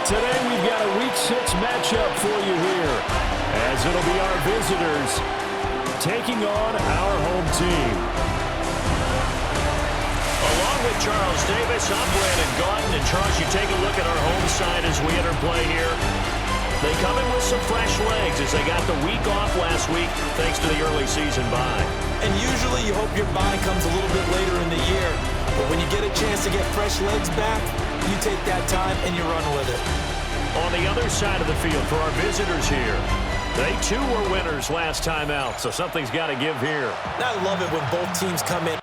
Today we've got a Week 6 matchup for you here, as it'll be our visitors taking on our home team. Along with Charles Davis, I'm Brandon Gaudin. And Charles, you take a look at our home side as we enter play here. They come in with some fresh legs as they got the week off last week thanks to the early season bye. And usually you hope your bye comes a little bit later in the year. But when you get a chance to get fresh legs back, you take that time and you run with it. On the other side of the field for our visitors here, they too were winners last time out, so something's got to give here. I love it when both teams come in.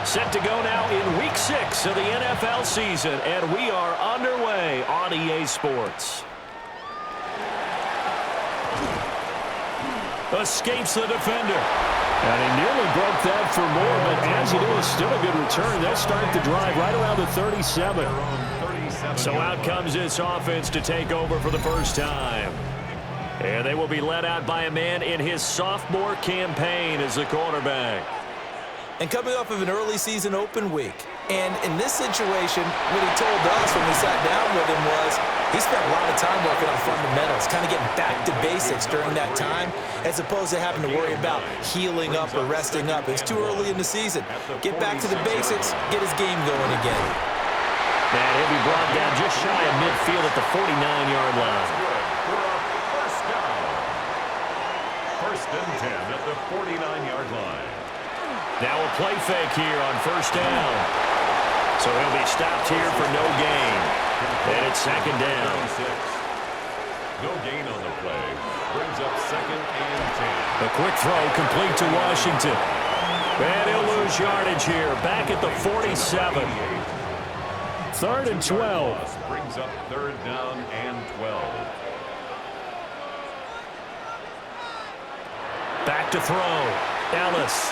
Set to go now in Week 6 of the NFL season, and we are underway on EA Sports. Escapes the defender. And he nearly broke that for more, but as you do, it's still a good return. They'll start the drive right around the 37. So out comes this offense to take over for the first time. And they will be led out by a man in his sophomore campaign as the quarterback. And coming off of an early season open week. And in this situation, what he told us when we sat down with him was he spent a lot of time working on fundamentals, kind of getting back to basics during that time, as opposed to having to worry about healing up or resting up. It's too early in the season. Get back to the basics, get his game going again. And he'll be brought down just shy of midfield at the 49-yard line. First and 10 at the 49-yard line. Now a play fake here on first down. So he'll be stopped here for no gain. And it's second down. No gain on the play. Brings up second and 10. A quick throw complete to Washington. And he'll lose yardage here. Back at the 47. 3rd and 12. Brings up third down and 12. Back to throw. Ellis.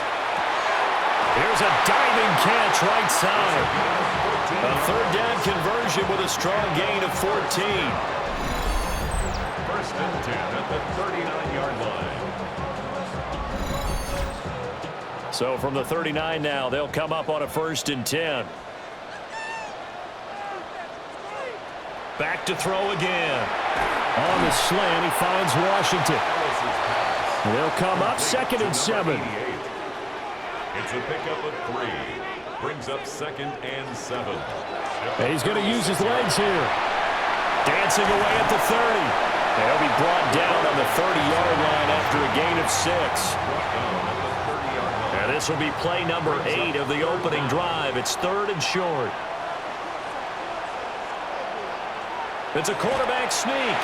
Here's a diving catch right side. A third down conversion with a strong gain of 14. First and 10 at the 39-yard line. So from the 39 now, they'll come up on a 1st and 10. Back to throw again. On the slant, he finds Washington. They'll come up 2nd and 7. It's a pickup of 3. Brings up 2nd and 7. And he's going to use his legs here. Dancing away at the 30. And he'll be brought down on the 30-yard line after a gain of 6. And this will be play number 8 of the opening drive. It's 3rd and short. It's a quarterback sneak.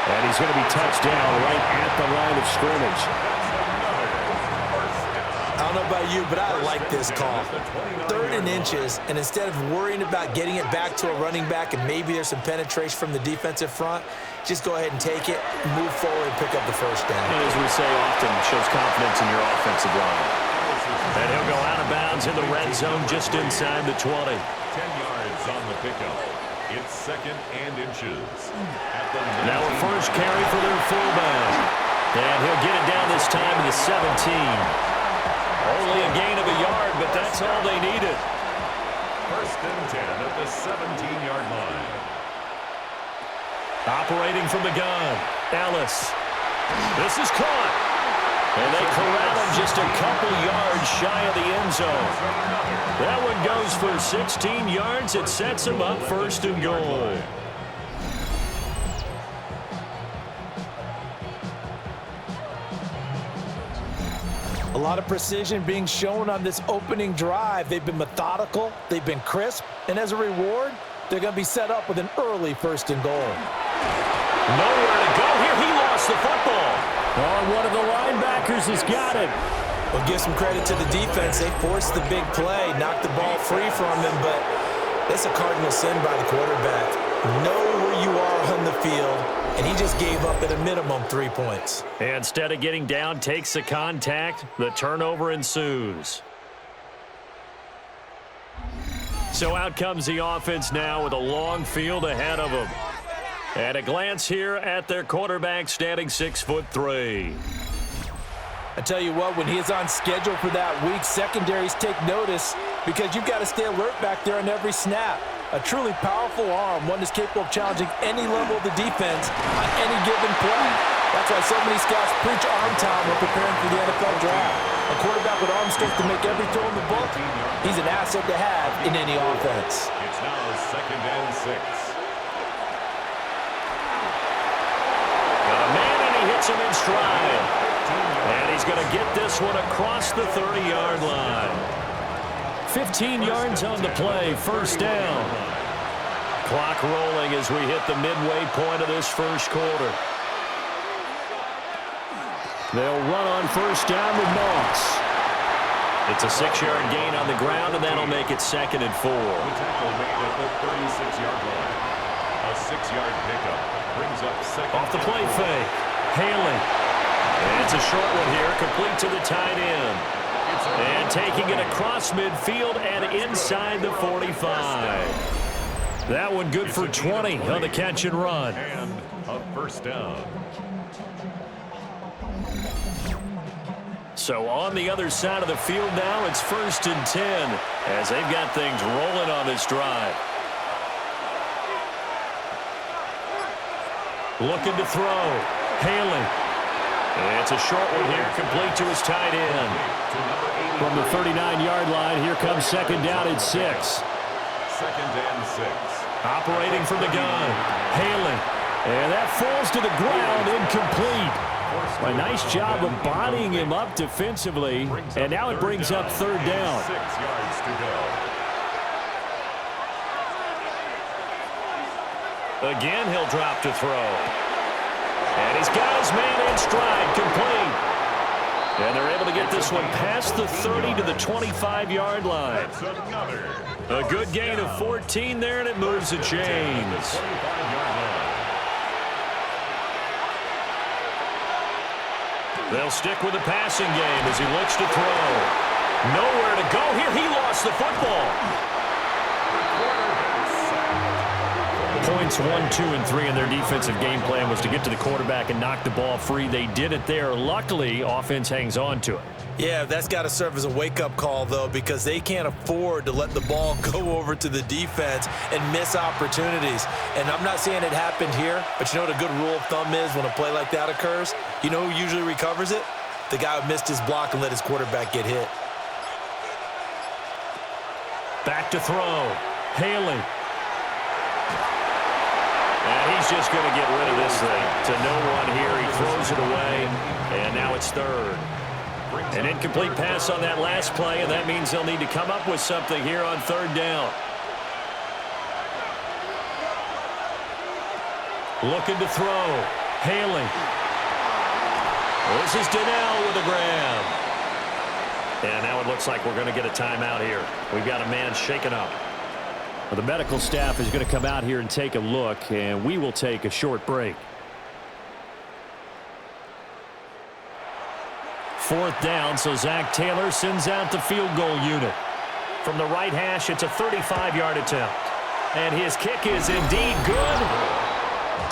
And he's going to be touched down right at the line of scrimmage. I don't know about you, but I like this call. 3rd and inches, and instead of worrying about getting it back to a running back and maybe there's some penetration from the defensive front, just go ahead and take it, move forward, and pick up the first down. And as we say often, shows confidence in your offensive line. And he'll go out of bounds in the red zone just inside the 20. 10 yards on the pickup. It's 2nd and inches. Now a first carry for their fullback. And he'll get it down this time to the 17. Only a gain of a yard, but that's all they needed. First and 10 at the 17-yard line. Operating from the gun, Ellis. This is caught. And they corral him just a couple yards shy of the end zone. That one goes for 16 yards. It sets him up 1st and goal. A lot of precision being shown on this opening drive. They've been methodical, they've been crisp, and as a reward, they're going to be set up with an early 1st and goal. Nowhere to go here. He lost the football. Oh, one of the linebackers has got it. Well, give some credit to the defense. They forced the big play, knocked the ball free from him, but that's a cardinal sin by the quarterback. Know where you are on the field, and he just gave up at a minimum 3 points. And instead of getting down, takes the contact. The turnover ensues. So out comes the offense now with a long field ahead of them. And a glance here at their quarterback standing 6'3". I tell you what, when he is on schedule for that week, secondaries take notice because you've got to stay alert back there on every snap. A truly powerful arm, one that's capable of challenging any level of the defense on any given play. That's why so many scouts preach arm time when preparing for the NFL draft. A quarterback with arm strength to make every throw in the book, he's an asset to have in any offense. It's now 2nd and 6. Got a man, and he hits him in stride. And he's going to get this one across the 30-yard line. 15 yards on the play, first down. Clock rolling as we hit the midway point of this first quarter. They'll run on first down with Moss. It's a 6-yard gain on the ground, and that'll make it 2nd and 4. The tackle made at the 36-yard line. A 6-yard pickup brings up 2nd. Off the play fake. Haley. And it's a short one here, complete to the tight end. And taking it across midfield and inside the 45. That one good for 20 on the catch and run. And a first down. So on the other side of the field now, it's 1st and 10 as they've got things rolling on this drive. Looking to throw. Haley. It's a short one here, complete to his tight end. From the 39-yard line, here comes 2nd down and 6. 2nd and 6. Operating from the gun. Haley. And that falls to the ground, incomplete. A nice job of bodying him up defensively. And now it brings up 3rd down. 6 yards to go. Again, he'll drop to throw. And he's got his man in stride, complete. And they're able to get this one past the 30 to the 25-yard line. That's another. A good gain of 14 there, and it moves the chains. They'll stick with the passing game as he looks to throw. Nowhere to go here. He lost the football. Points 1, 2, and 3 in their defensive game plan was to get to the quarterback and knock the ball free. They did it there. Luckily, offense hangs on to it. Yeah, that's got to serve as a wake-up call, though, because they can't afford to let the ball go over to the defense and miss opportunities. And I'm not saying it happened here, but you know what a good rule of thumb is when a play like that occurs? You know who usually recovers it? The guy who missed his block and let his quarterback get hit. Back to throw. Haley. And he's just going to get rid of this thing to no one here. He throws it away, and now it's 3rd. An incomplete pass on that last play, and that means they'll need to come up with something here on 3rd down. Looking to throw. Haley. This is Donnell with a grab. And now it looks like we're going to get a timeout here. We've got a man shaken up. Well, the medical staff is going to come out here and take a look, and we will take a short break. 4th down, so Zach Taylor sends out the field goal unit. From the right hash, it's a 35-yard attempt. And his kick is indeed good.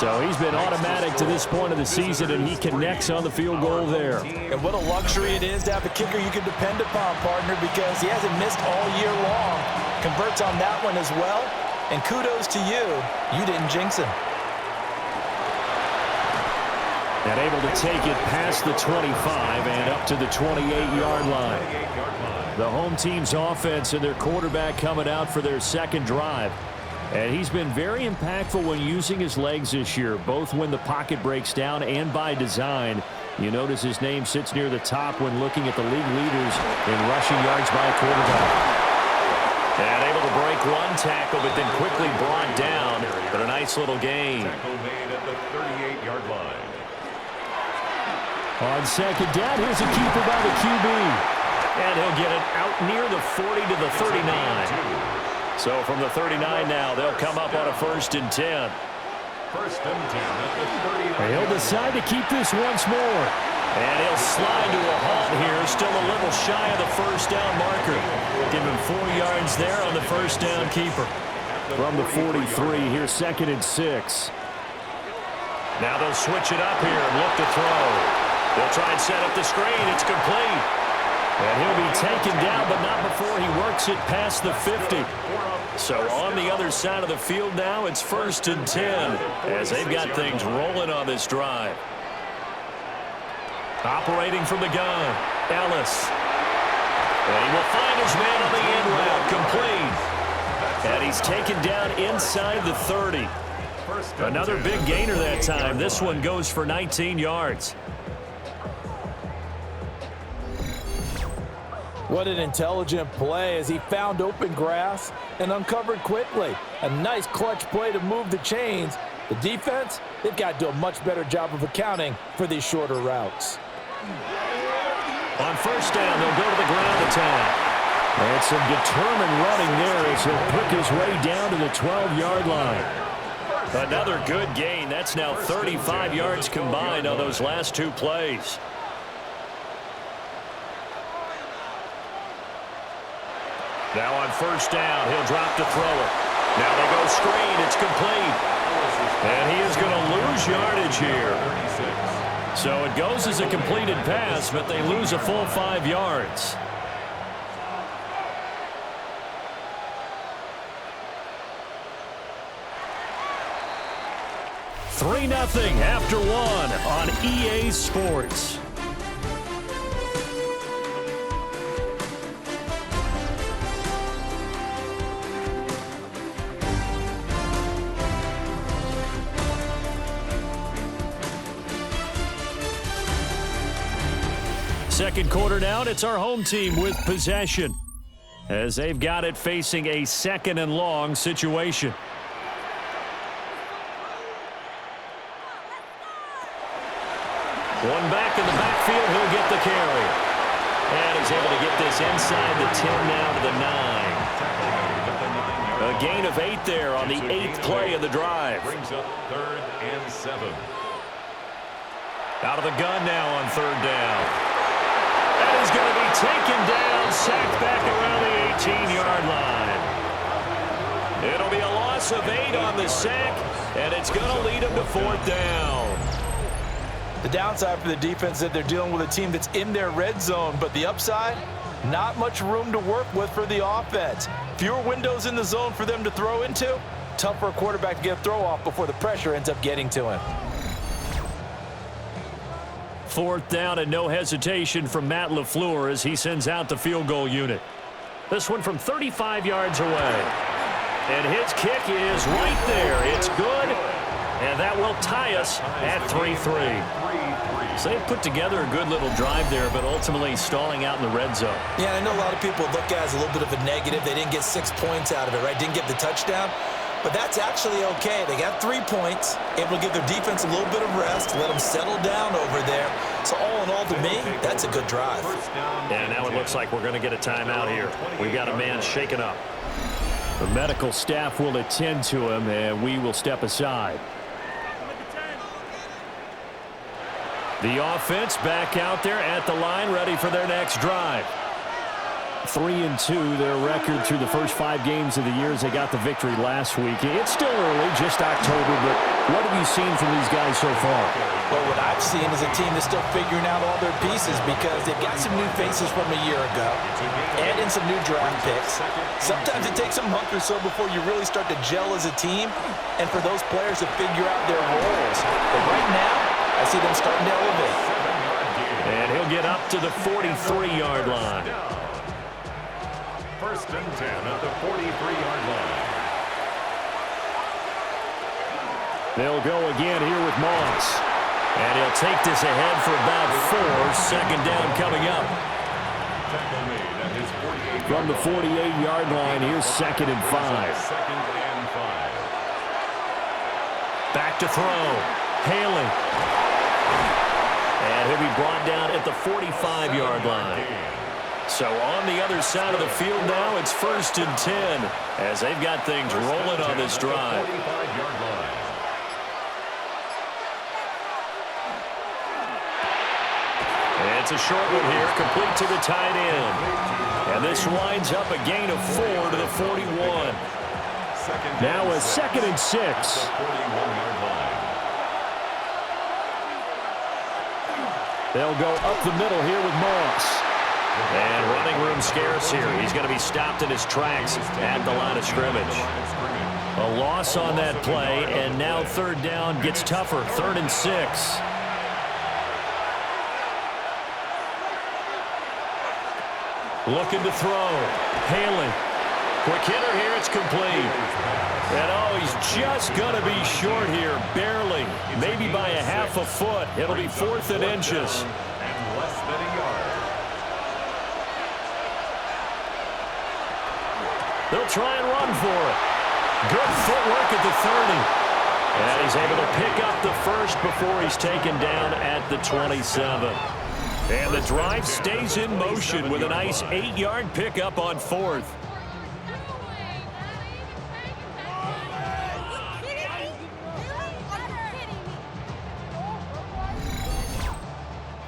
So he's been automatic to this point of the season, and he connects on the field goal there. And what a luxury it is to have a kicker you can depend upon, partner, because he hasn't missed all year long. Converts on that one as well. And kudos to you. You didn't jinx him. And able to take it past the 25 and up to the 28-yard line. The home team's offense and their quarterback coming out for their 2nd drive. And he's been very impactful when using his legs this year, both when the pocket breaks down and by design. You notice his name sits near the top when looking at the league leaders in rushing yards by a quarterback. And able to break one tackle, but then quickly brought down. But a nice little gain. Tackle made at the 38-yard line. On 2nd down, here's a keeper by the QB. And he'll get it out near the 40 to the 39. So from the 39 now, they'll come up on a 1st and 10. 1st and 10 at the 39. He'll decide to keep this once more. And he'll slide to a halt here, still a little shy of the 1st down marker. Give him 4 yards there on the 1st down keeper. From the 43, here's 2nd and 6. Now they'll switch it up here and look to throw. They'll try and set up the screen. It's complete. And he'll be taken down, but not before he works it past the 50. So on the other side of the field now, it's 1st and 10 as they've got things rolling on this drive. Operating from the gun, Ellis. And he will find his man on the end route, complete. And he's taken down inside the 30. Another big gainer that time. This one goes for 19 yards. What an intelligent play as he found open grass and uncovered quickly. A nice clutch play to move the chains. The defense, they've got to do a much better job of accounting for these shorter routes. On 1st down, they'll go to the ground attack. And some determined running there as he'll pick his way down to the 12-yard line. Another good gain. That's now 35 yards combined on those last 2 plays. Now on 1st down, he'll drop to throw it. Now they go screen. It's complete. And he is going to lose yardage here. So it goes as a completed pass, but they lose a full 5 yards. Three 0 after 1 on EA Sports. Second quarter now, and it's our home team with possession as they've got it facing a 2nd and long situation. One back in the backfield, he'll get the carry. And he's able to get this inside the 10 now to the 9. A gain of 8 there on the 8th play of the drive. Brings up 3rd and 7. Out of the gun now on 3rd down. And he's going to be taken down, sacked back around the 18-yard line. It'll be a loss of 8 on the sack, and it's going to lead him to 4th down. The downside for the defense is that they're dealing with a team that's in their red zone, but the upside, not much room to work with for the offense. Fewer windows in the zone for them to throw into. Tough for a quarterback to get a throw off before the pressure ends up getting to him. 4th down and no hesitation from Matt LaFleur as he sends out the field goal unit. This one from 35 yards away. And his kick is right there. It's good. And that will tie us at 3-3. So they put together a good little drive there, but ultimately stalling out in the red zone. Yeah, I know a lot of people look at it as a little bit of a negative. They didn't get 6 points out of it, right? Didn't get the touchdown. But that's actually okay. They got 3 points, able to give their defense a little bit of rest, let them settle down over there. So all in all, to me, that's a good drive. And now it looks like we're going to get a timeout here. We've got a man shaken up. The medical staff will attend to him, and we will step aside. The offense back out there at the line, ready for their next drive. 3-2, their record through the first 5 games of the year as they got the victory last week. It's still early, just October, but what have you seen from these guys so far? Well, what I've seen is a team that's still figuring out all their pieces because they've got some new faces from a year ago and in some new draft picks. Sometimes it takes a month or so before you really start to gel as a team and for those players to figure out their roles. But right now, I see them starting to elevate. And he'll get up to the 43-yard line. 1st and 10 at the 43-yard line. They'll go again here with Moss. And he'll take this ahead for about 4. 2nd down coming up. From the 48-yard line, here's 2nd and 5. 2nd and 5. Back to throw. Haley. And he'll be brought down at the 45-yard line. So on the other side of the field now, it's 1st and 10 as they've got things rolling on this drive. And it's a short one here, complete to the tight end. And this winds up a gain of 4 to the 41. Now a 2nd and 6. They'll go up the middle here with Moss. And running room scarce here. He's going to be stopped in his tracks at the line of scrimmage. A loss on that play, and now third down gets tougher. 3rd and 6. Looking to throw. Haley. Quick hitter here. It's complete. And oh, he's just going to be short here. Barely. Maybe by a half a foot. It'll be 4th and inches. And less than a yard. They'll try and run for it. Good footwork at the 30. And he's able to pick up the first before he's taken down at the 27. And the drive stays in motion with a nice 8-yard pickup on 4th.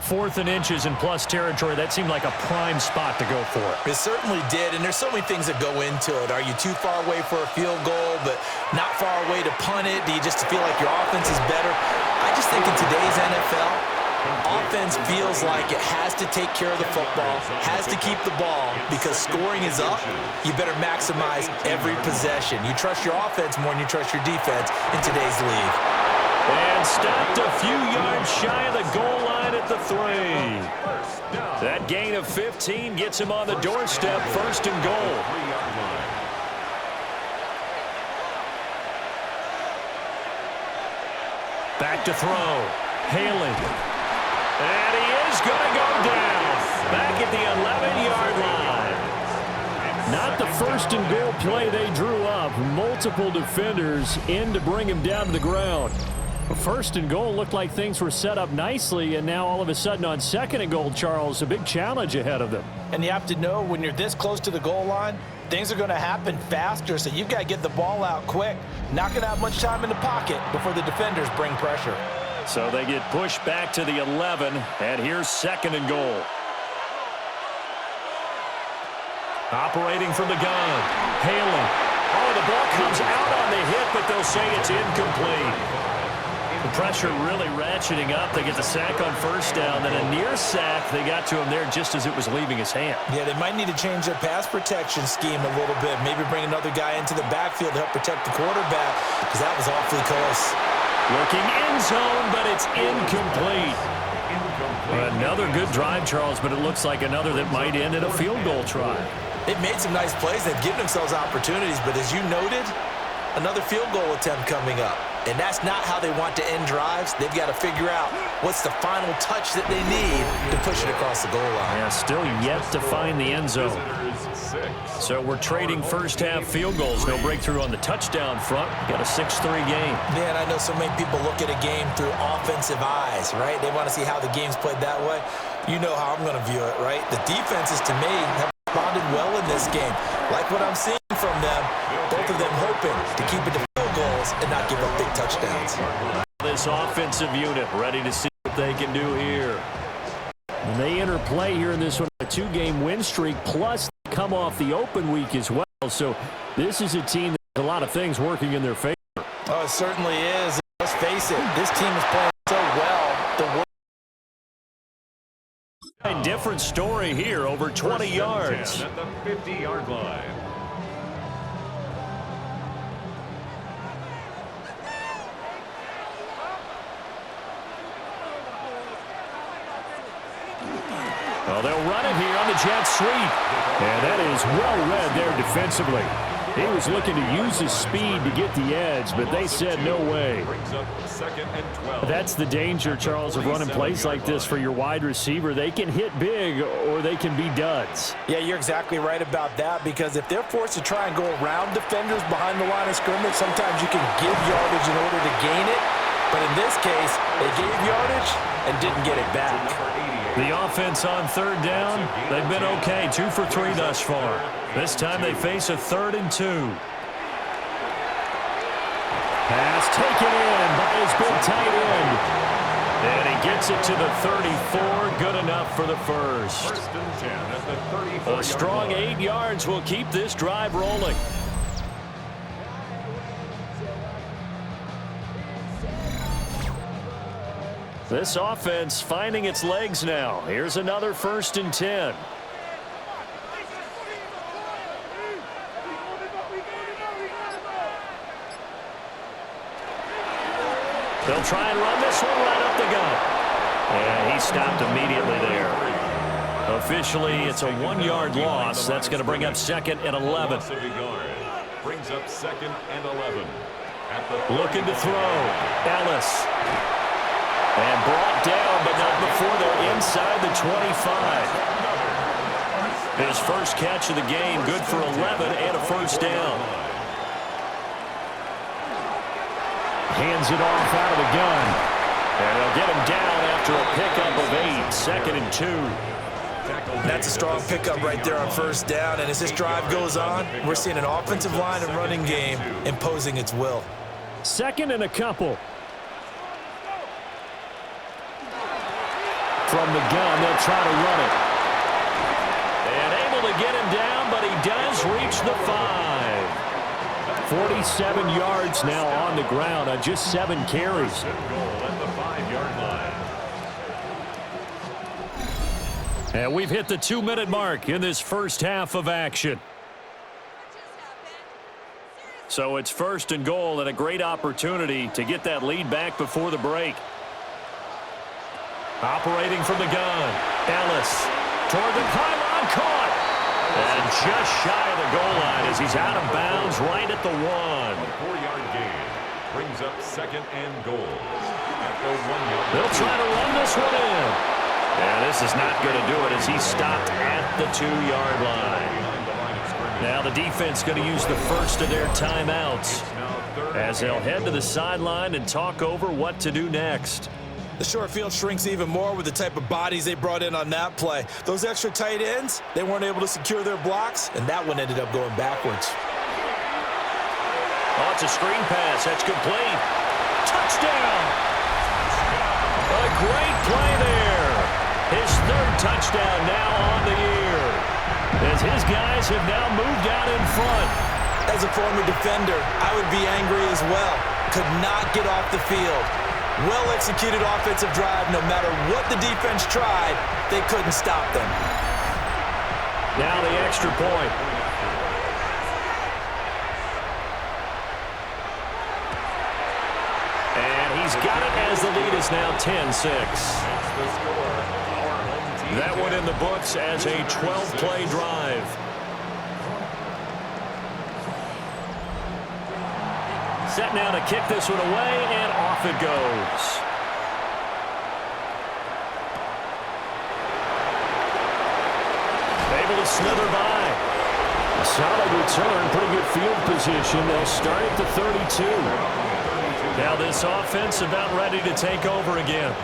4th and inches in plus territory. That seemed like a prime spot to go for it. It certainly did, and there's so many things that go into it. Are you too far away for a field goal, but not far away to punt it? Do you just feel like your offense is better? I just think in today's NFL, offense feels like it has to take care of the football, has to keep the ball, because scoring is up. You better maximize every possession. You trust your offense more than you trust your defense in today's league. And stopped a few yards shy of the goal line at the 3. That gain of 15 gets him on the doorstep, 1st and goal. Back to throw. Haley. And he is going to go down. Back at the 11-yard line. Not the 1st and goal play they drew up. Multiple defenders in to bring him down to the ground. 1st and goal looked like things were set up nicely, and now all of a sudden on 2nd and goal, Charles, a big challenge ahead of them. And you have to know when you're this close to the goal line, things are going to happen faster, so you've got to get the ball out quick. Not going to have much time in the pocket before the defenders bring pressure. So they get pushed back to the 11, and here's 2nd and goal. Operating from the gun, Haley. Oh, the ball comes out on the hit, but they'll say it's incomplete. The pressure really ratcheting up. They get the sack on 1st down, then a near sack. They got to him there just as it was leaving his hand. Yeah, they might need to change their pass protection scheme a little bit. Maybe bring another guy into the backfield to help protect the quarterback, because that was awfully close. Looking end zone, but it's incomplete. Another good drive, Charles, but it looks like another that might end in a field goal try. They've made some nice plays. They've given themselves opportunities, but as you noted, another field goal attempt coming up. And that's not how they want to end drives. They've got to figure out what's the final touch that they need to push it across the goal line. Yeah, still yet to find the end zone. So we're trading first half field goals. No breakthrough on the touchdown front. Got a 6-3 game. Man, I know so many people look at a game through offensive eyes, right? They want to see how the game's played that way. You know how I'm going to view it, right? The defenses, to me, have responded well in this game. Like what I'm seeing from them, both of them hoping to keep it to field goals and not give up big touchdowns. This offensive unit ready to see what they can do here. And they enter play here in this one, a 2-game win streak, plus come off the open week as well. So this is a team that has a lot of things working in their favor. Oh, it certainly is. Let's face it, this team is playing so well. A different story here, over 20 yards. At the 50-yard line. Well, they'll run it here on the jet sweep. And that is well read there defensively. He was looking to use his speed to get the edge, but they said no way. That's the danger, Charles, of running plays like this for your wide receiver. They can hit big or they can be duds. Yeah, you're exactly right about that, because if they're forced to try and go around defenders behind the line of scrimmage, sometimes you can give yardage in order to gain it. But in this case, they gave yardage and didn't get it back. The offense on 3rd down, they've been okay, 2 for 3 thus far. This time they face a 3rd and 2. Pass taken in by his big tight end. And he gets it to the 34, good enough for the first. A strong 8 yards will keep this drive rolling. This offense finding its legs now. Here's another 1st and 10. They'll try and run this one right up the gut. And he stopped immediately there. Officially, it's a 1-yard loss. That's going to bring up 2nd and 11. Brings up 2nd and 11. Looking to throw. Ellis. And brought down, but not before they're inside the 25. His first catch of the game, good for 11 and a 1st down. Hands it off out of the gun. And they'll get him down after a pickup of 8, 2nd and 2. That's a strong pickup right there on 1st down. And as this drive goes on, we're seeing an offensive line and running game imposing its will. 2nd and a couple. From the gun, they'll try to run it. And able to get him down, but he does reach the 5. 47 yards now on the ground on just 7 carries. And we've hit the 2-minute mark in this first half of action. So it's 1st and goal and a great opportunity to get that lead back before the break. Operating from the gun. Ellis toward the pylon, caught. And just shy of the goal line as he's out of bounds right at the 1. 4-yard gain brings up 2nd and goal. At the 1-yard. They'll try to run this one in. And this is not going to do it as he stopped at the 2-yard line. Now the defense going to use the first of their timeouts as they'll head to the sideline and talk over what to do next. The short field shrinks even more with the type of bodies they brought in on that play. Those extra tight ends, they weren't able to secure their blocks, and that one ended up going backwards. Oh, it's a screen pass. That's complete. Touchdown! A great play there. His 3rd touchdown now on the year, as his guys have now moved out in front. As a former defender, I would be angry as well. Could not get off the field. Well-executed offensive drive. No matter what the defense tried, they couldn't stop them. Now the extra point. And he's got it as the lead is now 10-6. That one in the books as a 12-play drive. Set now to kick this one away, and off it goes. Able to slither by. A solid return, pretty good field position. They'll start at the 32. Now this offense about ready to take over again.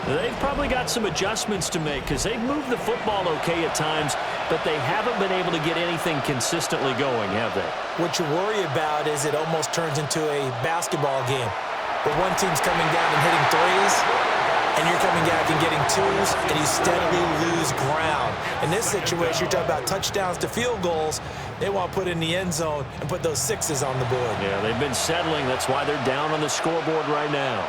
They've probably got some adjustments to make because they've moved the football okay at times, but they haven't been able to get anything consistently going, have they? What you worry about is it almost turns into a basketball game where one team's coming down and hitting threes, and you're coming back and getting 2s, and you steadily lose ground. In this situation, you're talking about touchdowns to field goals. They want to put in the end zone and put those 6s on the board. Yeah, they've been settling. That's why they're down on the scoreboard right now.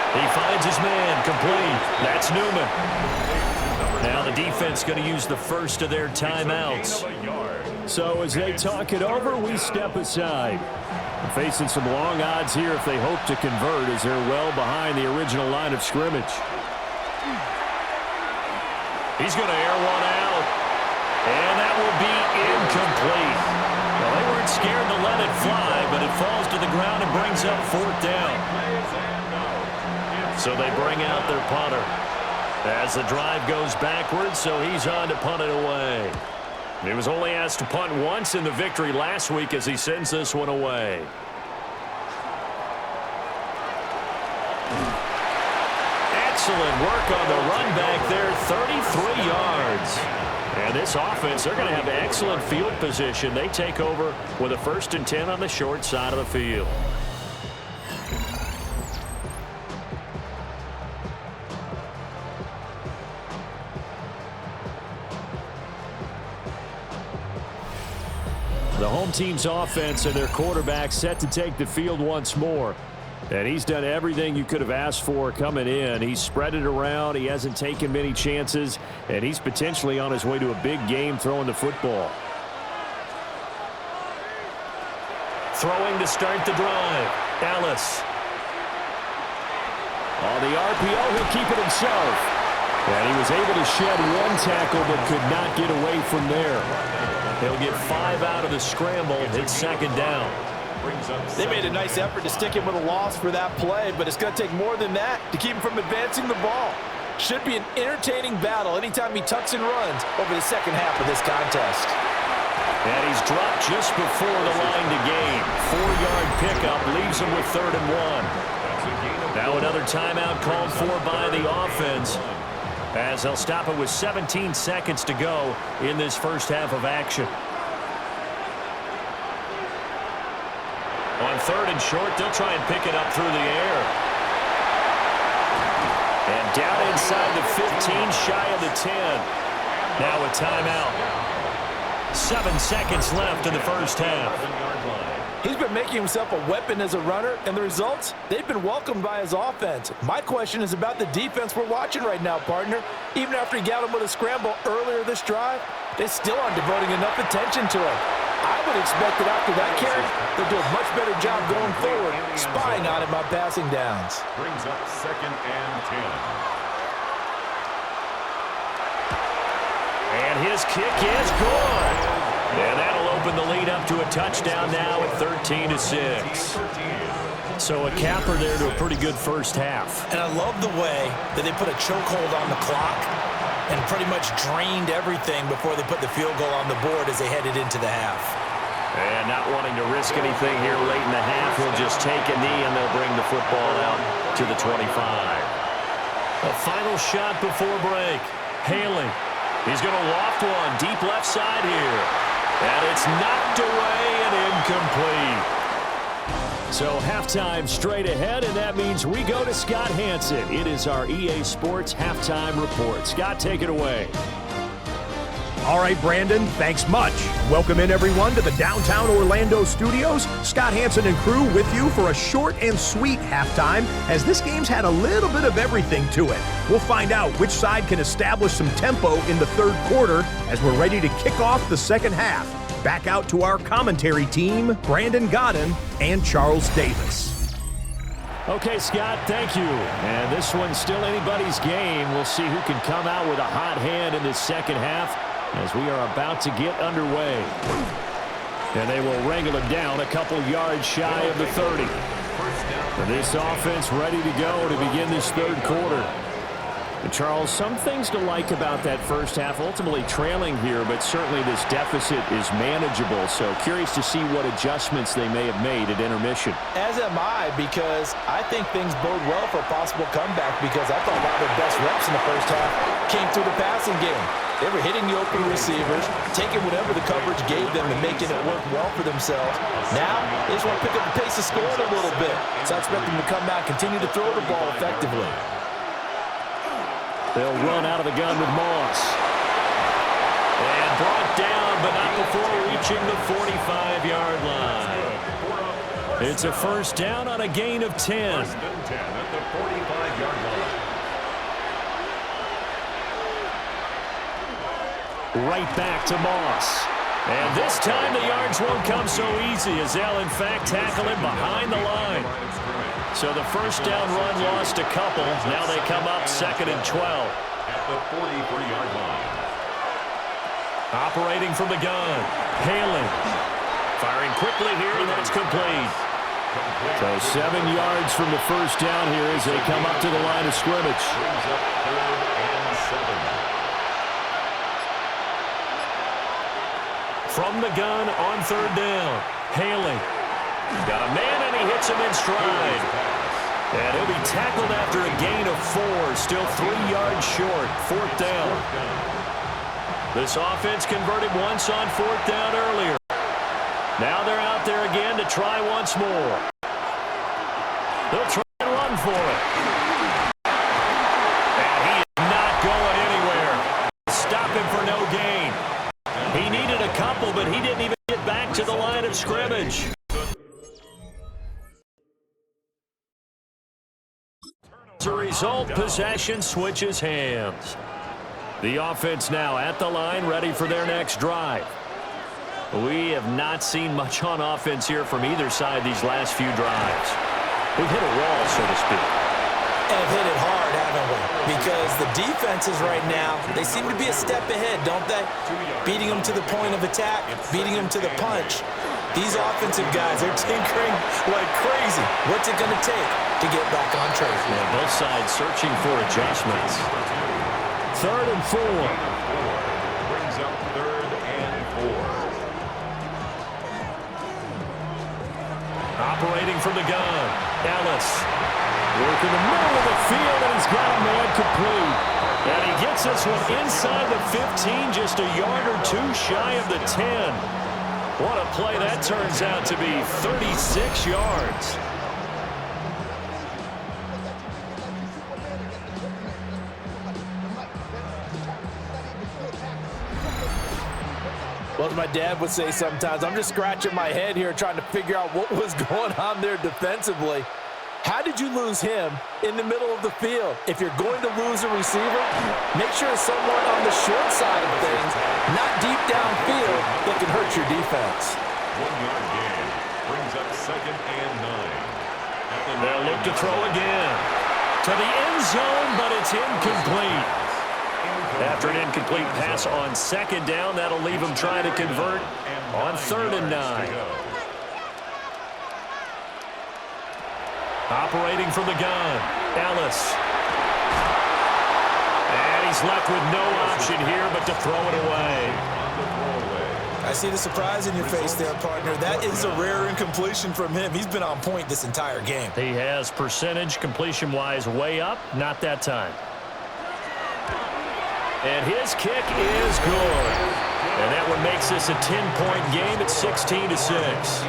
He finds his man, complete. That's Newman. Now the defense going to use the first of their timeouts. So as they talk it over, we step aside. Facing some long odds here if they hope to convert as they're well behind the original line of scrimmage. He's going to air one out. And that will be incomplete. Well, they weren't scared to let it fly, but it falls to the ground and brings up 4th down. So they bring out their punter as the drive goes backwards, so he's on to punt it away. He was only asked to punt once in the victory last week as he sends this one away. Excellent work on the run back there, 33 yards. And this offense, they're going to have excellent field position. They take over with a 1st and 10 on the short side of the field. The home team's offense and their quarterback set to take the field once more. And he's done everything you could have asked for coming in. He's spread it around. He hasn't taken many chances. And he's potentially on his way to a big game throwing the football. Throwing to start the drive. Dallas. On the RPO, he'll keep it himself. And he was able to shed one tackle but could not get away from there. He'll get 5 out of the scramble. It's second down. They made a nice effort to stick him with a loss for that play, but it's going to take more than that to keep him from advancing the ball. Should be an entertaining battle anytime he tucks and runs over the second half of this contest. And he's dropped just before the line to gain. 4-yard pickup leaves him with 3rd and 1. Now another timeout called for by the offense, as they'll stop it with 17 seconds to go in this first half of action. On 3rd and short, they'll try and pick it up through the air. And down inside the 15, shy of the 10. Now a timeout. 7 seconds left in the first half. He's been making himself a weapon as a runner, and the results, they've been welcomed by his offense. My question is about the defense we're watching right now, partner. Even after he got him with a scramble earlier this drive, they still aren't devoting enough attention to him. I would expect that after that carry, they'll do a much better job going forward, spying on him on passing downs. Brings up 2nd and 10. And his kick is good. And that'll open the lead up to a touchdown now at 13-6. So a capper there to a pretty good first half. And I love the way that they put a chokehold on the clock and pretty much drained everything before they put the field goal on the board as they headed into the half. And not wanting to risk anything here late in the half, he'll just take a knee and they'll bring the football out to the 25. A final shot before break. Haley. He's going to loft one deep left side here. And it's knocked away and incomplete. So halftime straight ahead, and that means we go to Scott Hansen. It is our EA Sports Halftime Report. Scott, take it away. All right, Brandon, thanks much. Welcome in, everyone, to the downtown Orlando studios. Scott Hansen and crew with you for a short and sweet halftime, as this game's had a little bit of everything to it. We'll find out which side can establish some tempo in the third quarter as we're ready to kick off the second half. Back out to our commentary team, Brandon Godden and Charles Davis. Okay, Scott, thank you. And this one's still anybody's game. We'll see who can come out with a hot hand in this second half as we are about to get underway. And they will wrangle it down a couple yards shy of the 30. And this offense ready to go to begin this third quarter. And Charles, some things to like about that first half, ultimately trailing here, but certainly this deficit is manageable. So curious to see what adjustments they may have made at intermission. As am I, because I think things bode well for a possible comeback, because I thought a lot of their best reps in the first half came through the passing game. They were hitting the open receivers, taking whatever the coverage gave them and making it work well for themselves. Now, they just want to pick up the pace of scoring a little bit. So I expect them to come out and continue to throw the ball effectively. They'll run out of the gun with Moss. And brought down, but not before reaching the 45-yard line. It's a first down on a gain of 10. First and 10 at the 45-yard line. Right back to Moss. And this time the yards won't come so easy, as they'll in fact tackle him behind the line. So the first down run lost a couple. Now they come up 2nd and 12. At the 43-yard line. Operating from the gun. Haley. Firing quickly here, and that's complete. So 7 yards from the first down here as they come up to the line of scrimmage. Brings up 3rd and 7. From the gun on 3rd down. Haley. Got a man, and he hits him in stride. And he'll be tackled after a gain of 4. Still 3 yards short. 4th down. This offense converted once on 4th down earlier. Now they're out there again to try once more. They'll try and run for it. And he is not going anywhere. Stop him for no gain. He needed a couple, but he didn't even get back to the scrimmage. As a result, possession switches hands. The offense now at the line, ready for their next drive. We have not seen much on offense here from either side these last few drives. We've hit a wall, so to speak. And have hit it hard, haven't we? Because the defenses right now, they seem to be a step ahead, don't they? Beating them to the point of attack, beating them to the punch. These offensive guys, they're tinkering like crazy. What's it going to take to get back on track? Yeah, both sides searching for adjustments. 3rd and 4. Brings up 3rd and 4. Operating from the gun, Ellis. Work in the middle of the field, and he's got a man complete. And he gets this one inside the 15, just a yard or two shy of the 10. What a play that turns out to be, 36 yards. Well, as my dad would say sometimes, I'm just scratching my head here trying to figure out what was going on there defensively. How did you lose him in the middle of the field? If you're going to lose a receiver, make sure it's someone on the short side of things, not deep downfield, that can hurt your defense. 1-yard gain. Brings up 2nd and 9. They'll look to throw again. To the end zone, but it's incomplete. After an incomplete pass on 2nd down, that'll leave him trying to convert on 3rd and 9. Operating from the gun, Ellis. And he's left with no option here but to throw it away. I see the surprise in your face there, partner. That is a rare incompletion from him. He's been on point this entire game. He has percentage completion-wise way up, not that time. And his kick is good. And that one makes this a 10-point game at 16-6.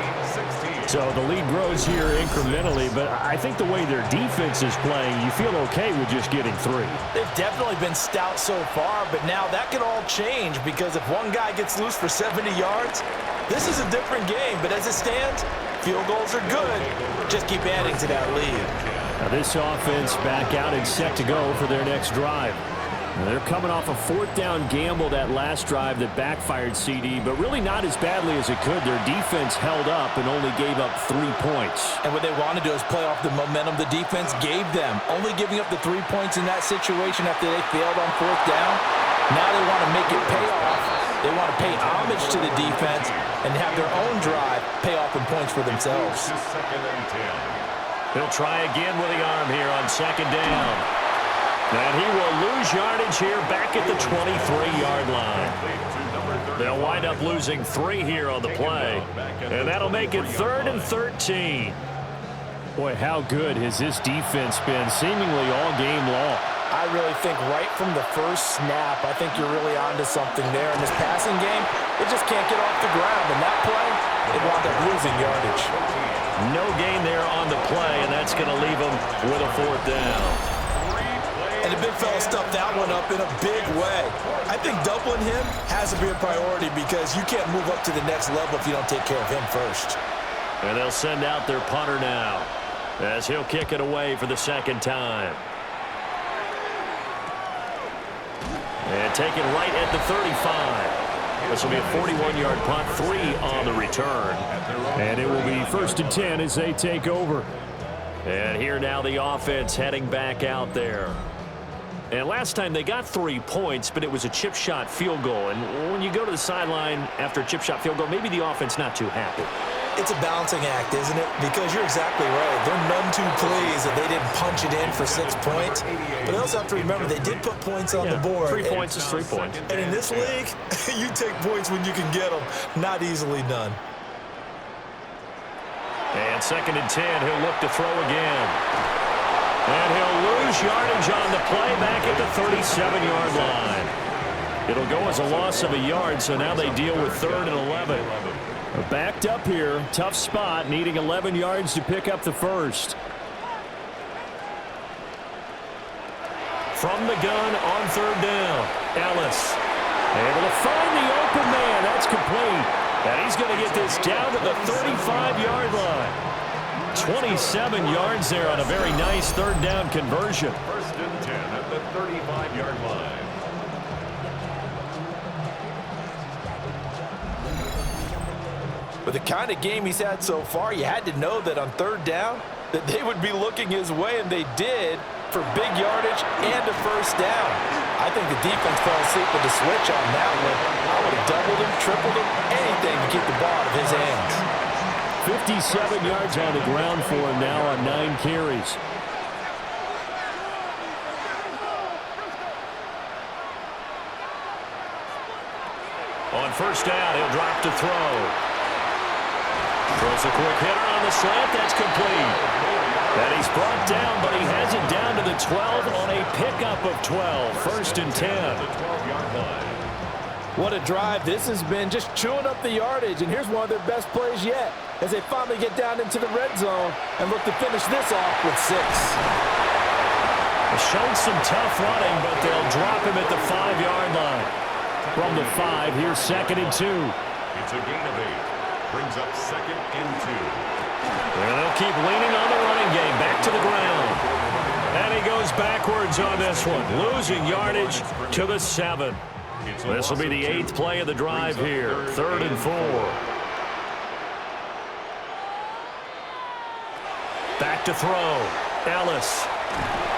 So the lead grows here incrementally, but I think the way their defense is playing, you feel okay with just getting 3. They've definitely been stout so far, but now that could all change because if one guy gets loose for 70 yards, this is a different game. But as it stands, field goals are good. Just keep adding to that lead. Now this offense back out and set to go for their next drive. They're coming off a 4th down gamble that last drive that backfired CD, but really not as badly as it could. Their defense held up and only gave up 3 points. And what they want to do is play off the momentum the defense gave them. Only giving up the 3 points in that situation after they failed on 4th down. Now they want to make it pay off. They want to pay homage to the defense and have their own drive pay off in points for themselves. 2nd and 10. He'll try again with the arm here on 2nd down. And he will lose yardage here back at the 23-yard line. They'll wind up losing 3 here on the play. And that'll make it 3rd and 13. Boy, how good has this defense been seemingly all game long? I really think right from the first snap, I think you're really onto something there. In this passing game, it just can't get off the ground. And that play, it wound up losing yardage. No gain there on the play, and that's going to leave them with a 4th down. And the big fella stuffed that one up in a big way. I think doubling him has to be a priority because you can't move up to the next level if you don't take care of him first. And they'll send out their punter now as he'll kick it away for the 2nd time. And taken right at the 35. This will be a 41-yard punt, 3 on the return. And it will be 1st and 10 as they take over. And here now the offense heading back out there. And last time they got 3 points, but it was a chip shot field goal. And when you go to the sideline after a chip shot field goal, maybe the offense not too happy. It's a balancing act, isn't it? Because you're exactly right. They're none too pleased that they didn't punch it in for 6 points. But they also have to remember they did put points on the board. 3 points is 3 points. And in this league, you take points when you can get them. Not easily done. And 2nd and 10, he'll look to throw again. And he'll lose yardage on the play back at the 37-yard line. It'll go as a loss of a yard, so now they deal with 3rd and 11. Backed up here, tough spot, needing 11 yards to pick up the first. From the gun on 3rd down, Ellis able to find the open man. That's complete. And he's going to get this down to the 35-yard line. 27 yards there on a very nice third down conversion. First and 10 at the 35-yard line. With the kind of game he's had so far, you had to know that on third down that they would be looking his way, and they did, for big yardage and a first down. I think the defense fell asleep with the switch on that one. I would have doubled him, tripled him, anything to keep the ball out of his hands. 57 yards on the ground for him now on 9 carries. On first down, he'll drop to throw. Throws a quick hitter on the slant. That's complete. And he's brought down, but he has it down to the 12 on a pickup of 12. First and 10. What a drive this has been, just chewing up the yardage. And here's one of their best plays yet as they finally get down into the red zone and look to finish this off with 6. They've shown some tough running, but they'll drop him at the 5-yard line. From the 5, here's 2nd and 2. It's a gain of 8. Brings up 2nd and 2. And they'll keep leaning on the running game. Back to the ground. And he goes backwards on this one. Losing yardage to the 7. This will be the 8th play of the drive here. 3rd and 4. Back to throw. Ellis.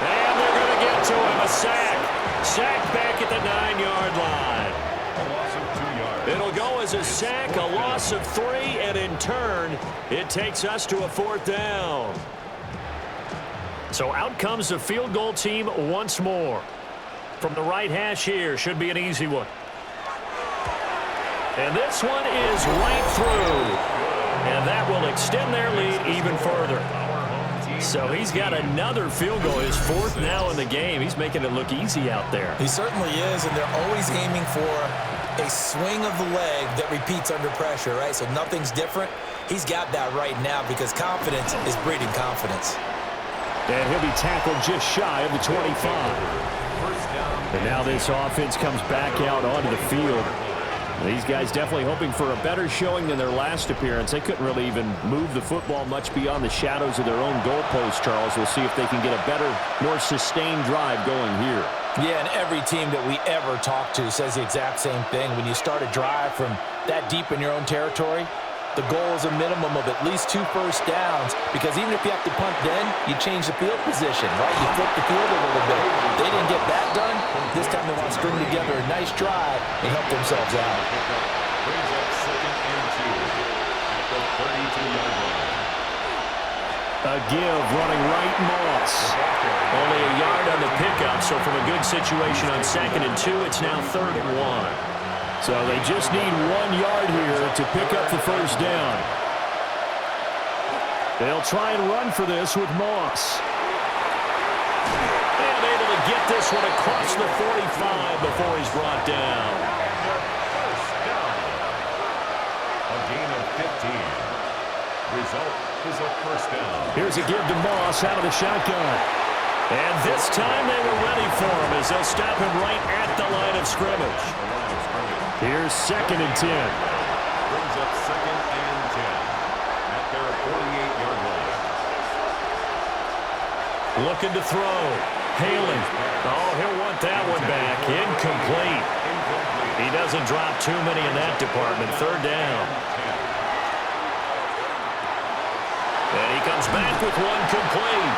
And they're going to get to him. A sack. Sack back at the 9-yard line. A loss of 2 yards. It'll go as a sack, a loss of 3, and in turn, it takes us to a 4th down. So out comes the field goal team once more. From the right hash here, should be an easy one. And this one is right through. And that will extend their lead even further. So he's got another field goal, his 4th now in the game. He's making it look easy out there. He certainly is, and they're always aiming for a swing of the leg that repeats under pressure, right? So nothing's different. He's got that right now because confidence is breeding confidence. And he'll be tackled just shy of the 25. And now this offense comes back out onto the field. These guys definitely hoping for a better showing than their last appearance. They couldn't really even move the football much beyond the shadows of their own goalpost, Charles. We'll see if they can get a better, more sustained drive going here. Yeah, and every team that we ever talk to says the exact same thing. When you start a drive from that deep in your own territory, the goal is a minimum of at least 2 first downs, because even if you have to punt then, you change the field position, right? You flip the field a little bit. They didn't get that done. This time they want to string together a nice drive and help themselves out. Brings up 2nd and 2 at the 32-yard line. A give running right, Moss. Only a yard on the pickup, so from a good situation on 2nd and 2, it's now 3rd and 1. So they just need 1 yard here to pick up the first down. They'll try and run for this with Moss. And able to get this one across the 45 before he's brought down. First down. A gain of 15. Result is a first down. Here's a give to Moss out of the shotgun. And this time they were ready for him as they'll stop him right at the line of scrimmage. Here's 2nd and 10. Brings up 2nd and 10 at their 48-yard line. Looking to throw. Haley. Oh, he'll want that one back. Incomplete. He doesn't drop too many in that department. 3rd down. And he comes back with one complete.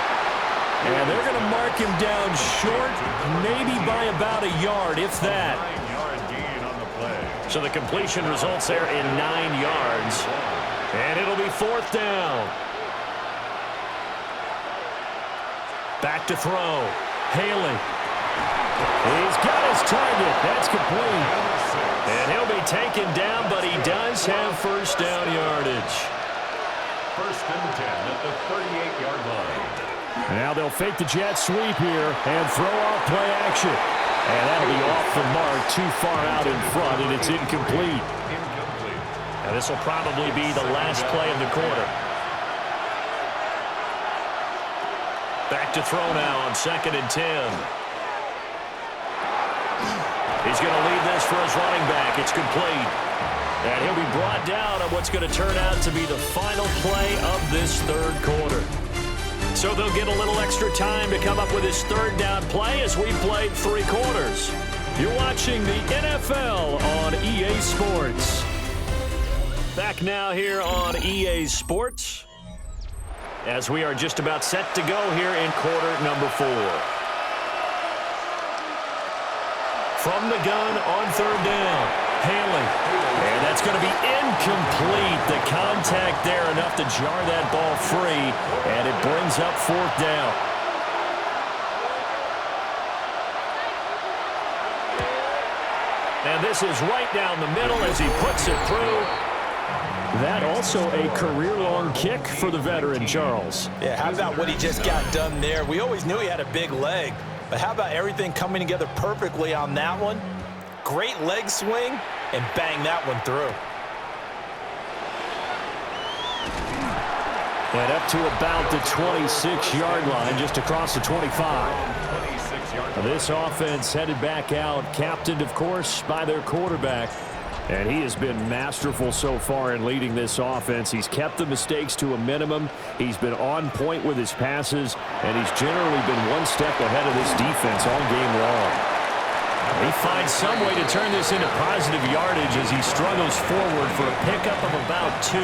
And they're going to mark him down short, maybe by about a yard, if that. 9-yard gain on the play. So the completion results there in 9 yards. And it'll be 4th down. Back to throw. Haley. He's got his target. That's complete. And he'll be taken down, but he does have first down yardage. 1st and 10 at the 38-yard line. Now they'll fake the jet sweep here and throw off play action. And that'll be off the mark, too far out in front, and it's incomplete. And this will probably be the last play of the quarter. Back to throw now on 2nd and 10. He's going to lead this for his running back. It's complete. And he'll be brought down on what's going to turn out to be the final play of this third quarter. So they'll get a little extra time to come up with his third down play as we played 3 quarters. You're watching the NFL on EA Sports. Back now here on EA Sports as we are just about set to go here in quarter number 4. From the gun on third down, Haley. And that's going to be incomplete. The contact there enough to jar that ball free, and it brings up 4th down. And this is right down the middle as he puts it through. That also a career-long kick for the veteran, Charles. Yeah, how about what he just got done there? We always knew he had a big leg, but how about everything coming together perfectly on that one? Great leg swing, and bang that one through. And up to about the 26-yard line, just across the 25. This offense headed back out, captained, of course, by their quarterback. And he has been masterful so far in leading this offense. He's kept the mistakes to a minimum. He's been on point with his passes, and he's generally been one step ahead of this defense all game long. He finds some way to turn this into positive yardage as he struggles forward for a pickup of about 2.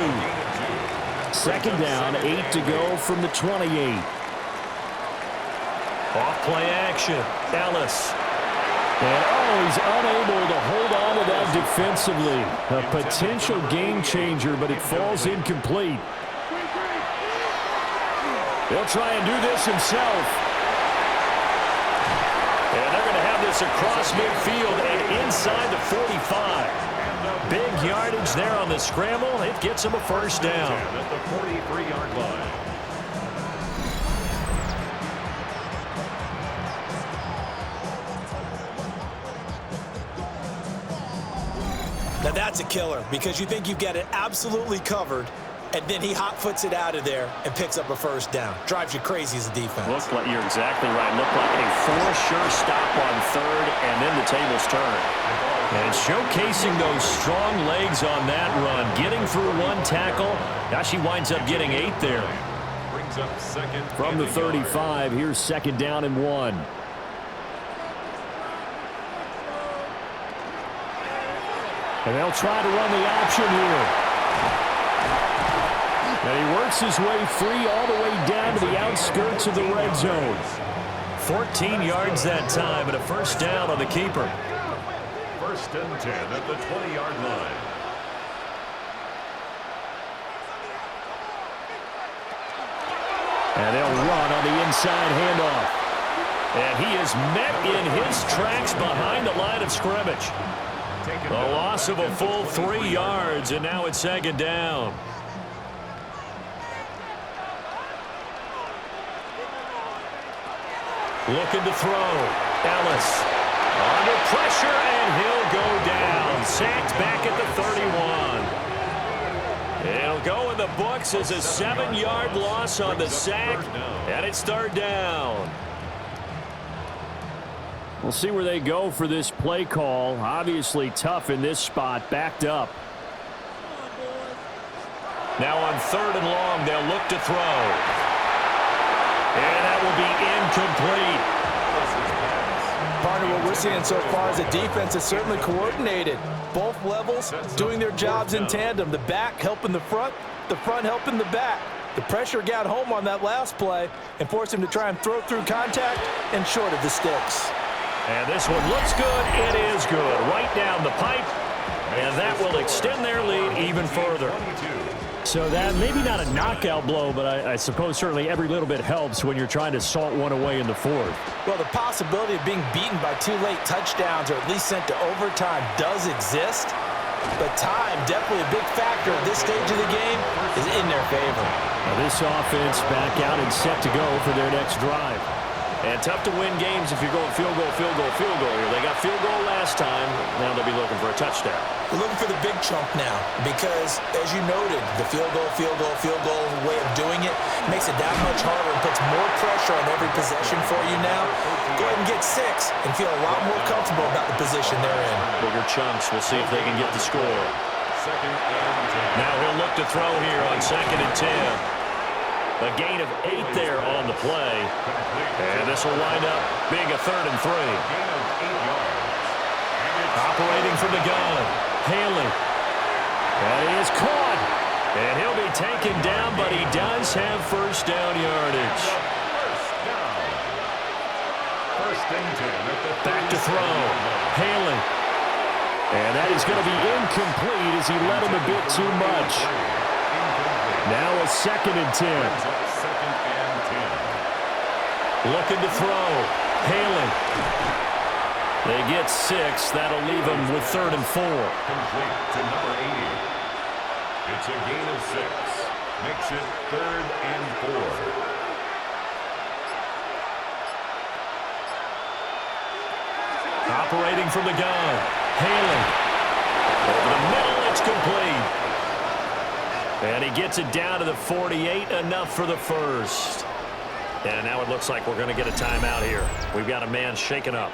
2nd down, 8 to go from the 28. Off play action, Ellis. And, he's unable to hold on to that defensively. A potential game changer, but it falls incomplete. He'll try and do this himself. And they're going to have this across midfield and inside the 45. Big yardage there on the scramble. It gets him a 1st down. At the 43-yard line. Now that's a killer because you think you've got it absolutely covered, and then he hot-foots it out of there and picks up a 1st down. Drives you crazy as a defense. Looks like you're exactly right. Looked like a 4-sure stop on 3rd, and then the tables turn. And showcasing those strong legs on that run, getting through 1 tackle. Now she winds up getting 8 there. Brings up 2nd From the 35, here's 2nd down and 1. And they'll try to run the option here. And he works his way free all the way down to the outskirts of the red zone. 14 yards that time, and a 1st down on the keeper. 1st and 10 at the 20-yard line. And they'll run on the inside handoff. And he is met in his tracks behind the line of scrimmage. A loss of a full 3 yards, and now it's 2nd down. Looking to throw. Ellis under pressure, and he'll go down. Sacked back at the 31. It'll go in the books as a 7-yard loss on the sack, and it's 3rd down. We'll see where they go for this play call. Obviously tough in this spot, backed up. Now on 3rd and long, they'll look to throw. And that will be incomplete. Partner, what we're seeing so far is a defense that's certainly coordinated. Both levels doing their jobs in tandem. The back helping the front helping the back. The pressure got home on that last play and forced him to try and throw through contact and short of the sticks. And this one looks good. It is good. Right down the pipe. And that will extend their lead even further. So that maybe not a knockout blow, but I suppose certainly every little bit helps when you're trying to salt one away in the 4th. Well, the possibility of being beaten by 2 late touchdowns or at least sent to overtime does exist. But time, definitely a big factor at this stage of the game, is in their favor. Now this offense back out and set to go for their next drive. And tough to win games if you're going field goal, field goal, field goal here. They got field goal last time. Now they'll be looking for a touchdown. We're looking for the big chunk now because, as you noted, the field goal way of doing it makes it that much harder and puts more pressure on every possession for you now. Go ahead and get 6 and feel a lot more comfortable about the position they're in. Bigger chunks. We'll see if they can get the score. Second and 10. Now he'll look to throw here on 2nd and 10. A gain of 8 there on the play. And this will wind up being a 3rd and 3. Gain of 8 yards. Operating from the gun, Haley. And he is caught. And he'll be taken down, but he does have first down yardage. First down. First and 10 at the Back to throw, Haley. And that is going to be incomplete as he led him a bit too much. Now a 2nd and 10. Second and 10. Looking to throw, Haley. They get 6. That'll leave them with 3rd and 4. Complete to number 80. It's a gain of 6. Makes it 3rd and 4. Operating from the gun, Haley. Over the middle, it's complete. And he gets it down to the 48, enough for the first. And now it looks like we're going to get a timeout here. We've got a man shaken up.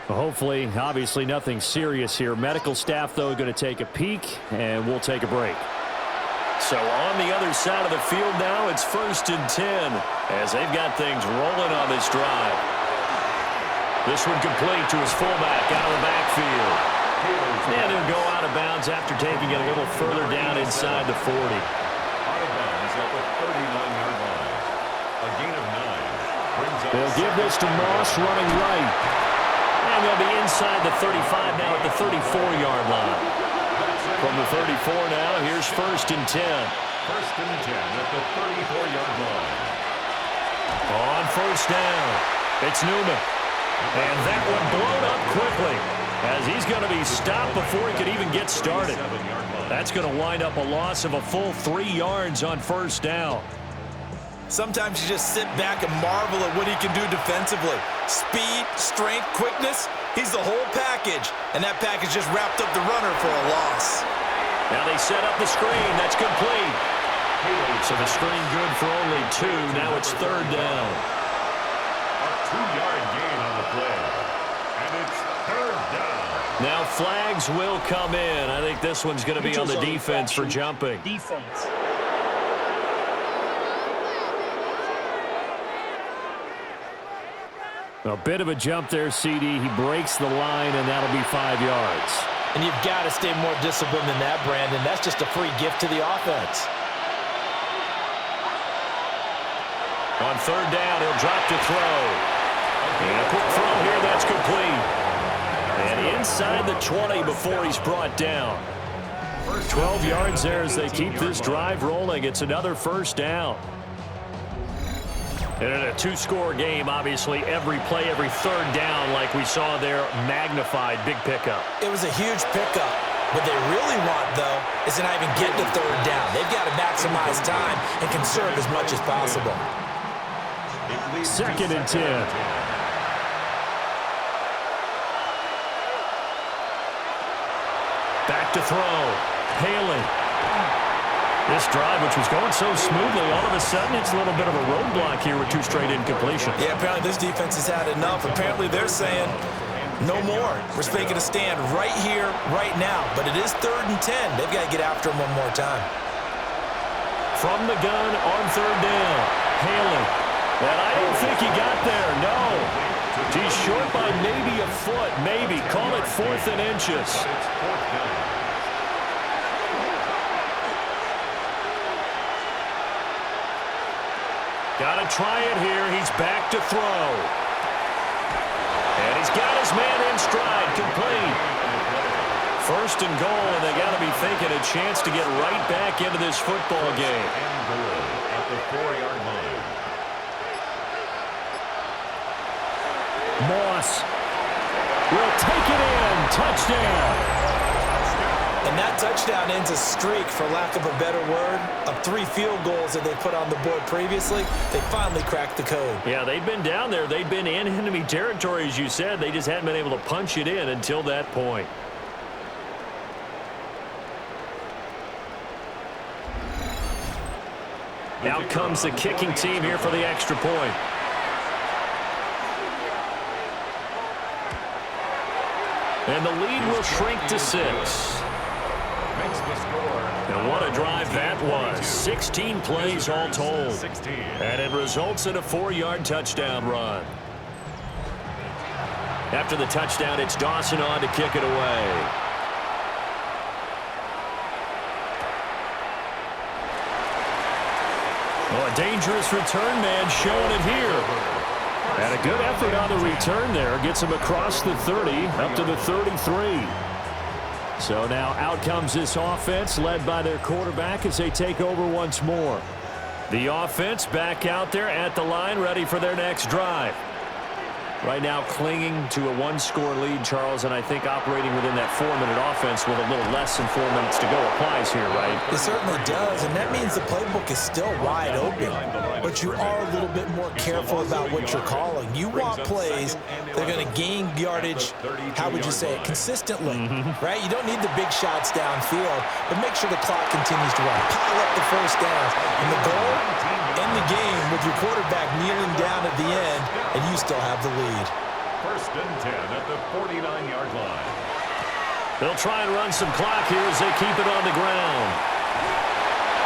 Well, hopefully, obviously nothing serious here. Medical staff, though, going to take a peek, and we'll take a break. So on the other side of the field now, it's 1st and 10 as they've got things rolling on this drive. This one complete to his fullback out of the backfield. And he'll go out of bounds after taking it a little further down inside the 40. Out of bounds at the 39-yard line. A gain of 9. Brings up They'll give this to Moss running right. And they'll be inside the 35 now at the 34-yard line. From the 34 now, here's 1st and 10. First and 10 at the 34-yard line. On 1st down, it's Newman. And that one blown up quickly as he's going to be stopped before he could even get started. That's going to wind up a loss of a full 3 yards on 1st down. Sometimes you just sit back and marvel at what he can do defensively. Speed, strength, quickness, he's the whole package. And that package just wrapped up the runner for a loss. Now they set up the screen. That's complete. So the screen good for only 2. Now it's 3rd down. A 2-yard gain on the play. And it's 3rd down. Now flags will come in. I think this one's going to be on the defense for jumping. Defense. A bit of a jump there, CD. He breaks the line, and that'll be 5 yards. And you've got to stay more disciplined than that, Brandon. That's just a free gift to the offense. On 3rd down, he'll drop to throw. And a quick throw here, that's complete. And inside the 20 before he's brought down. 12 yards there as they keep this drive rolling. It's another 1st down. And in a 2-score game, obviously, every play, every 3rd down, like we saw there, magnified, big pickup. It was a huge pickup. What they really want, though, is to not even get to 3rd down. They've got to maximize time and conserve as much as possible. 2nd and 10. Back to throw. Haley. This drive, which was going so smoothly, all of a sudden it's a little bit of a roadblock here with 2 straight incompletions. Yeah, apparently this defense has had enough. Apparently they're saying, no more. We're making a stand right here, right now. But it is 3rd and 10. They've got to get after him one more time. From the gun on 3rd down. Haley. And I don't think he got there, no. He's short by maybe a foot, maybe. Call it 4th and inches. It's 4th down. Got to try it here. He's back to throw. And he's got his man in stride, complete. 1st and goal, and they got to be thinking a chance to get right back into this football game. And goal at the 4-yard line. Moss will take it in. Touchdown. And that touchdown ends a streak, for lack of a better word, of 3 field goals that they put on the board previously. They finally cracked the code. Yeah, they've been down there. They've been in enemy territory, as you said. They just hadn't been able to punch it in until that point. Out comes the kicking team here for the extra point. And the lead will shrink to 6. And what a drive that was. 16 plays all told. And it results in a 4-yard touchdown run. After the touchdown, it's Dawson on to kick it away. Well, a dangerous return man showing it here. And a good effort on the return there. Gets him across the 30, up to the 33. So now out comes this offense, led by their quarterback as they take over once more. The offense back out there at the line, ready for their next drive. Right now clinging to a 1-score lead, Charles, and I think operating within that 4-minute offense with a little less than 4 minutes to go applies here, right? It certainly does, and that means the playbook is still wide open. But you are a little bit more careful about what you're calling. You want plays that are going to gain yardage, how would you say it, consistently, right? You don't need the big shots downfield, but make sure the clock continues to run. Pile up the first downs. And the goal, end the game with your quarterback kneeling down at the end, and you still have the lead. First and 10 at the 49-yard line. They'll try and run some clock here as they keep it on the ground.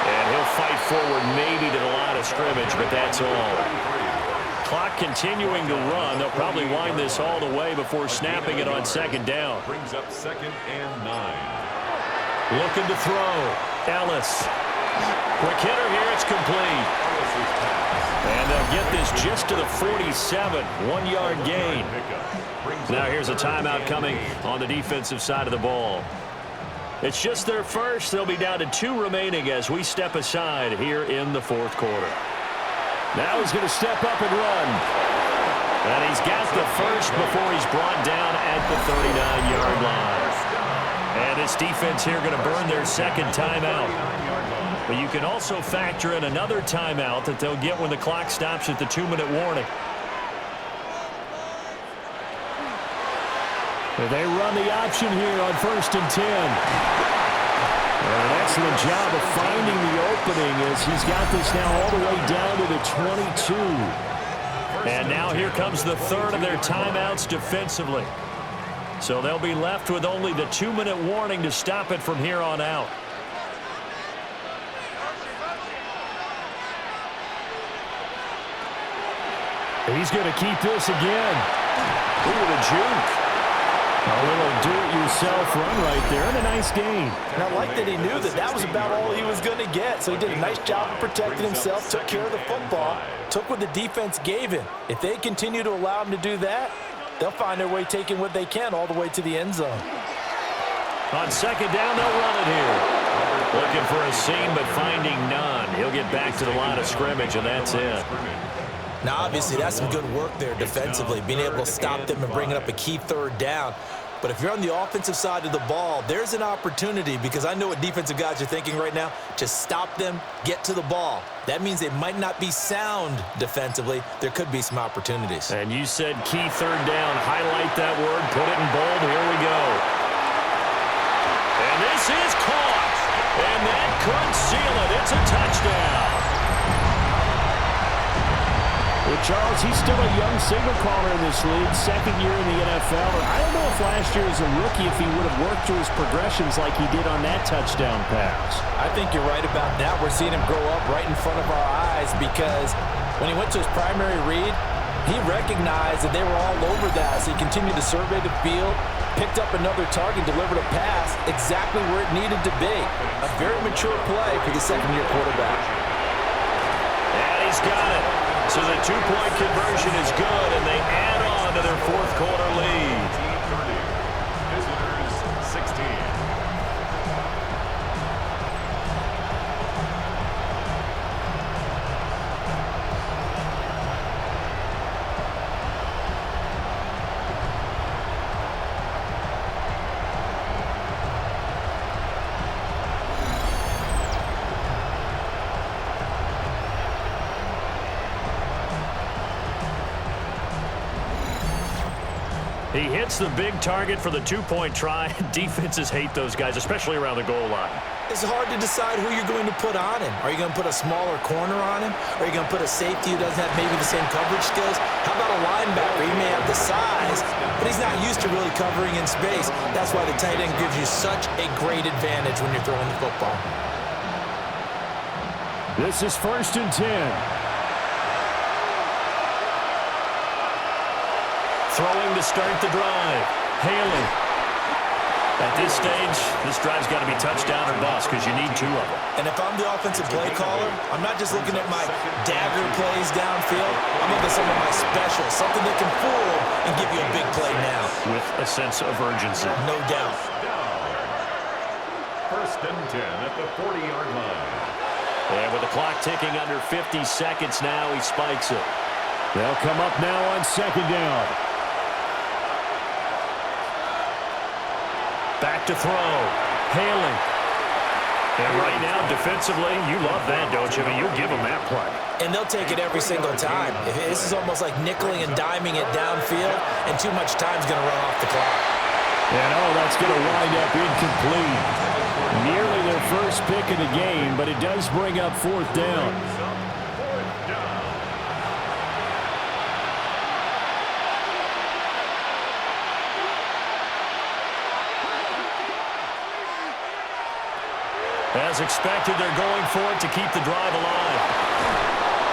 And he'll fight forward maybe to the line of scrimmage, but that's all. Clock continuing to run. They'll probably wind this all the way before snapping it on second down. Brings up 2nd and 9. Looking to throw. Ellis. Quick hitter here. It's complete. And they'll get this just to the 47. 1-yard gain. Now here's a timeout coming on the defensive side of the ball. It's just their first. They'll be down to 2 remaining as we step aside here in the 4th quarter. Now he's going to step up and run. And he's got the first before he's brought down at the 39-yard line. And this defense here going to burn their second timeout. But you can also factor in another timeout that they'll get when the clock stops at the 2-minute warning. They run the option here on 1st and 10. And an excellent job of finding the opening as he's got this now all the way down to the 22. And now here comes the 3rd of their timeouts defensively. So they'll be left with only the 2-minute warning to stop it from here on out. He's going to keep this again. Ooh, the juke. A little do-it-yourself run right there, and a nice gain. And I like that he knew that that was about all he was going to get. So he did a nice job of protecting himself, took care of the football, took what the defense gave him. If they continue to allow him to do that, they'll find their way taking what they can all the way to the end zone. On second down, they'll run it here. Looking for a seam, but finding none. He'll get back to the line of scrimmage, and that's it. Now, obviously, that's some good work there defensively, being able to stop them and bringing up a key 3rd down. But if you're on the offensive side of the ball, there's an opportunity, because I know what defensive guys are thinking right now, to stop them, get to the ball. That means they might not be sound defensively. There could be some opportunities. And you said key 3rd down. Highlight that word. Put it in bold. Here we go. And this is caught. And that could seal it. It's a touchdown. Well, Charles, he's still a young signal caller in this league, 2nd year in the NFL. And I don't know if last year as a rookie, if he would have worked through his progressions like he did on that touchdown pass. I think you're right about that. We're seeing him grow up right in front of our eyes, because when he went to his primary read, he recognized that they were all over that. So he continued to survey the field, picked up another target, delivered a pass exactly where it needed to be. A very mature play for the 2nd-year quarterback. And he's got it. So the 2-point conversion is good, and they add on to their 4th quarter lead. Visitors 16. He hits the big target for the two-point try. Defenses hate those guys, especially around the goal line. It's hard to decide who you're going to put on him. Are you going to put a smaller corner on him? Are you going to put a safety who doesn't have maybe the same coverage skills? How about a linebacker? He may have the size, but he's not used to really covering in space. That's why the tight end gives you such a great advantage when you're throwing the football. This is 1st and 10. Throwing to start the drive. Haley. At this stage, this drive's got to be touchdown or bust because you need 2 of them. And if I'm the offensive play caller, I'm not just looking at my dagger plays downfield. I'm looking at some of my specials, something that can fool and give you a big play now. With a sense of urgency. No doubt. 1st and 10 at the 40-yard line. And with the clock ticking under 50 seconds now, he spikes it. They'll come up now on 2nd down. Back to throw. Haley. And right now, defensively, you love that, don't you? I mean, you'll give them that play. And they'll take it every single time. This is almost like nickeling and diming it downfield, and too much time's going to run off the clock. And that's going to wind up incomplete. Nearly their first pick of the game, but it does bring up 4th down. As expected, they're going for it to keep the drive alive.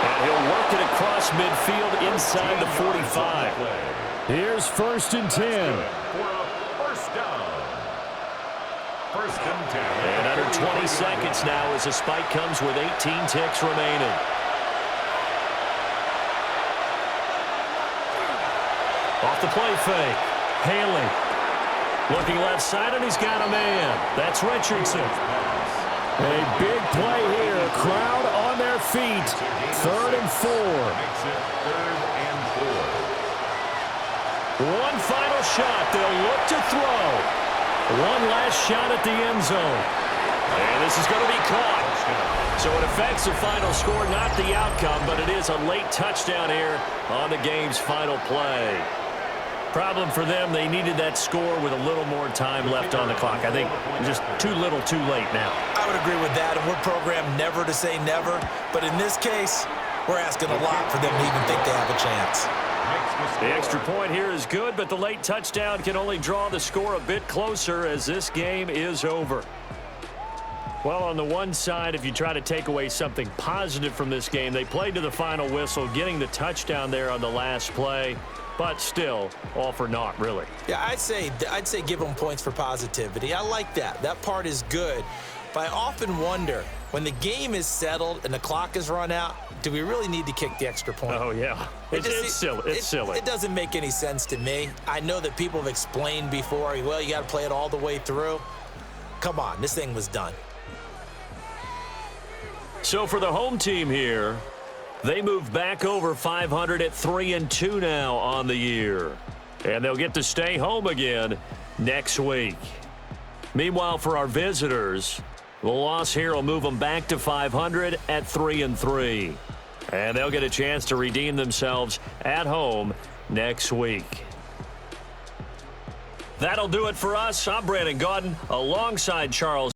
And he'll work it across midfield inside the 45. Here's 1st and 10. First down. 1st and 10. And under 20 seconds now as the spike comes with 18 ticks remaining. Off the play fake. Haley. Looking left side, and he's got a man. That's Richardson. A big play here. Crowd on their feet. 3rd and 4. Makes it 3rd and 4. One final shot. They'll look to throw. One last shot at the end zone. And this is going to be caught. So it affects the final score, not the outcome, but it is a late touchdown here on the game's final play. Problem for them, they needed that score with a little more time left on the clock. I think just too little too late now. I would agree with that, and we're programmed never to say never. But in this case, we're asking a lot for them to even think they have a chance. The extra point here is good, but the late touchdown can only draw the score a bit closer as this game is over. Well, on the one side, if you try to take away something positive from this game, they played to the final whistle, getting the touchdown there on the last play. But still, all for naught, really. Yeah, I'd say give them points for positivity. I like that. That part is good. But I often wonder, when the game is settled and the clock is run out, do we really need to kick the extra point? Oh, yeah. It's silly. It's silly. It doesn't make any sense to me. I know that people have explained before, well, you got to play it all the way through. Come on, this thing was done. So for the home team here, they move back over 500 at 3-2 now on the year. And they'll get to stay home again next week. Meanwhile, for our visitors, the loss here will move them back to 500 at 3-3. And they'll get a chance to redeem themselves at home next week. That'll do it for us. I'm Brandon Gaudin alongside Charles